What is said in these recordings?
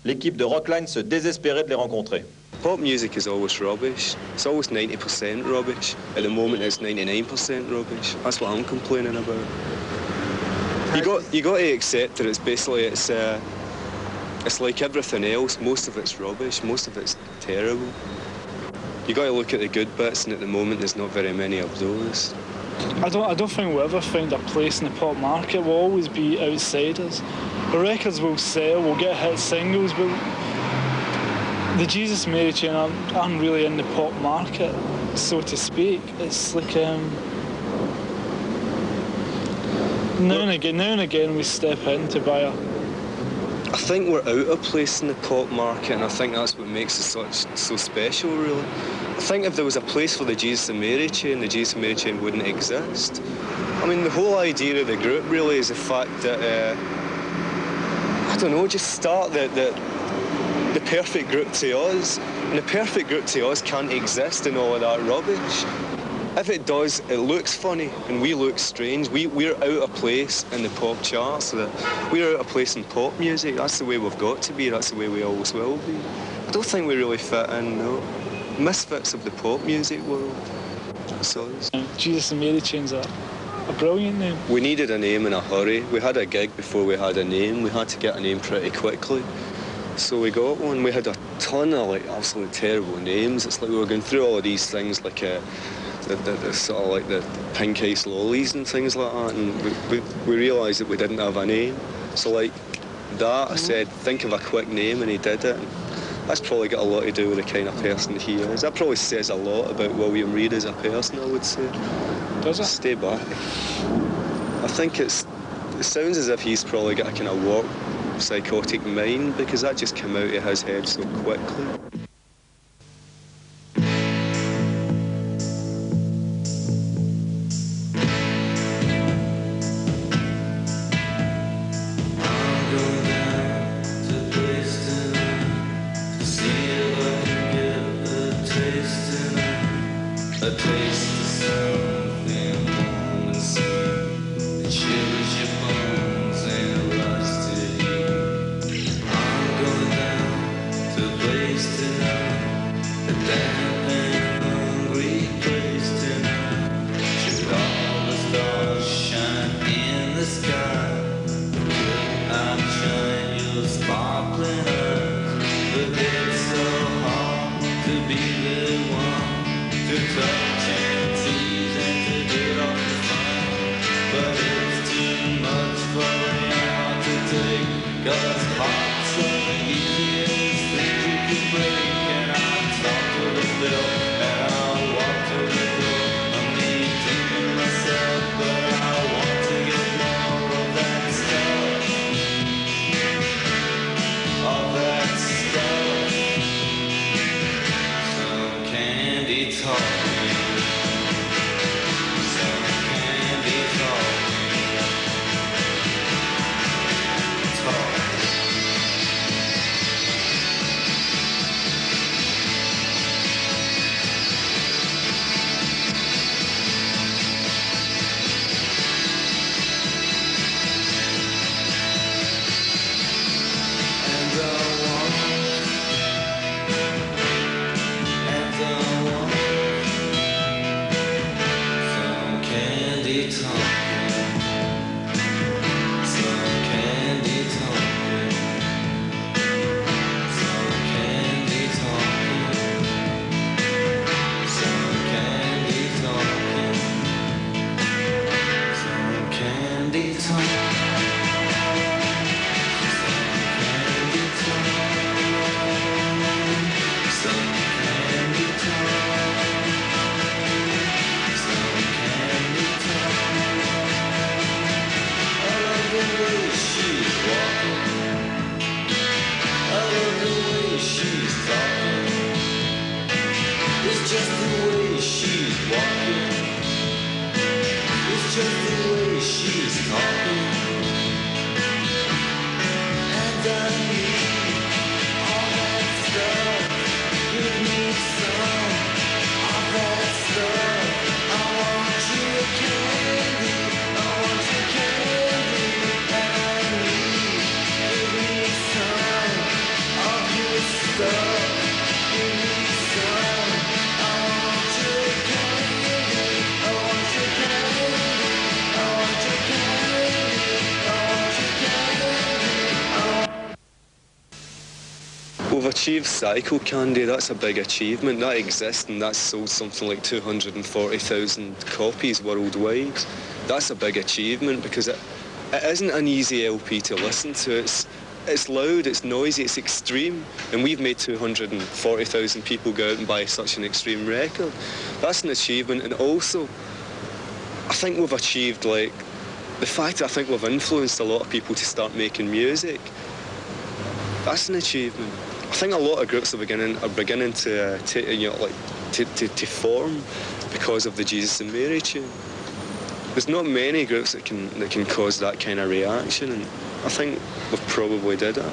L'équipe de Rockline se désespérait de les rencontrer. Pop music is always rubbish. It's always 90% rubbish. At the moment, it's 99% rubbish. That's what I'm complaining about. You got to accept that it's like everything else. Most of it's rubbish. Most of it's terrible. You got to look at the good bits, and at the moment, there's not very many of those. I don't think we'll ever find a place in the pop market. We'll always be outsiders. The records will sell, we'll get hit singles, but the Jesus Marychain aren't really in the pop market, so to speak. It's like now and again we step in to buy a... I think we're out of place in the pop market, and I think that's what makes us so special, really. I think if there was a place for the Jesus and Marychain, the Jesus and Marychain wouldn't exist. I mean, the whole idea of the group really is the fact that, I don't know, just start the perfect group to us. And the perfect group to us can't exist in all of that rubbish. If it does, it looks funny, and we look strange. We're out of place in the pop charts. We're out of place in pop music. That's the way we've got to be. That's the way we always will be. I don't think we really fit in, no. Misfits of the pop music world. So Jesus and Marychain's a brilliant name. We needed a name in a hurry. We had a gig before we had a name. We had to get a name pretty quickly. So we got one. We had a ton of absolutely terrible names. It's like we were going through all of these things like the sort of like the Pink Ice Lollies and things like that, and we realised that we didn't have a name. So like that, I said, think of a quick name, and he did it. And that's probably got a lot to do with the kind of person he is. That probably says a lot about William Reid as a person, I would say. Does it? Stay back. I think it sounds as if he's probably got a kind of warped psychotic mind, because that just came out of his head so quickly. We've achieved Cycle Candy, that's a big achievement. That exists and that's sold something like 240,000 copies worldwide. That's a big achievement because it isn't an easy LP to listen to. It's loud, it's noisy, it's extreme, and we've made 240,000 people go out and buy such an extreme record. That's an achievement, and also, I think we've achieved, like, the fact that I think we've influenced a lot of people to start making music. That's an achievement. I think a lot of groups are beginning to form because of the Jesus and Mary chain. There's not many groups that can cause that kind of reaction, and I think we've probably did it.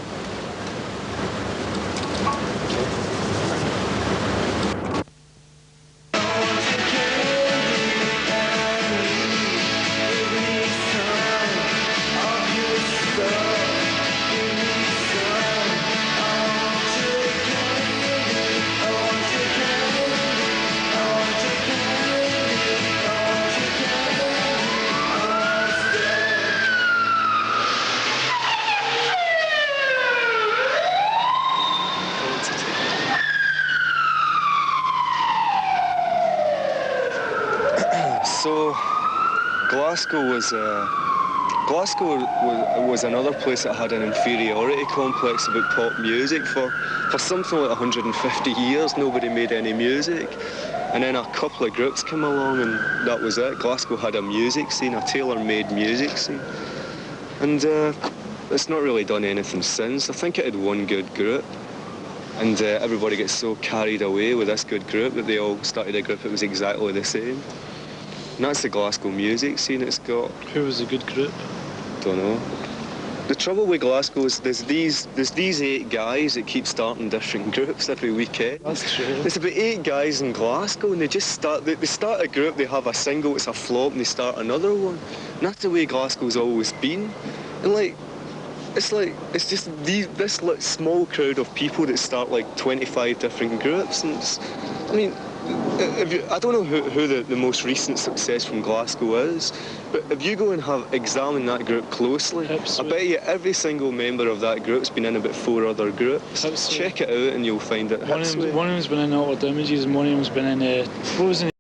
So, Glasgow was another place that had an inferiority complex about pop music. For something like 150 years, nobody made any music. And then a couple of groups came along and that was it. Glasgow had a music scene, a tailor-made music scene. And it's not really done anything since. I think it had one good group. And everybody gets so carried away with this good group that they all started a group that was exactly the same. And that's the Glasgow music scene it's got. Who was a good group? Don't know. The trouble with Glasgow is there's these 8 guys that keep starting different groups every weekend. That's true. There's about 8 guys in Glasgow and they start a group, they have a single, it's a flop, and they start another one. And that's the way Glasgow's always been. And it's just this small crowd of people that start like 25 different groups. And I don't know who the most recent success from Glasgow is, but if you go and examine that group closely, I bet you every single member of that group's been in about 4 other groups. Check it out and you'll find it. One of them's been in Altered Images and one of them's been in, what was the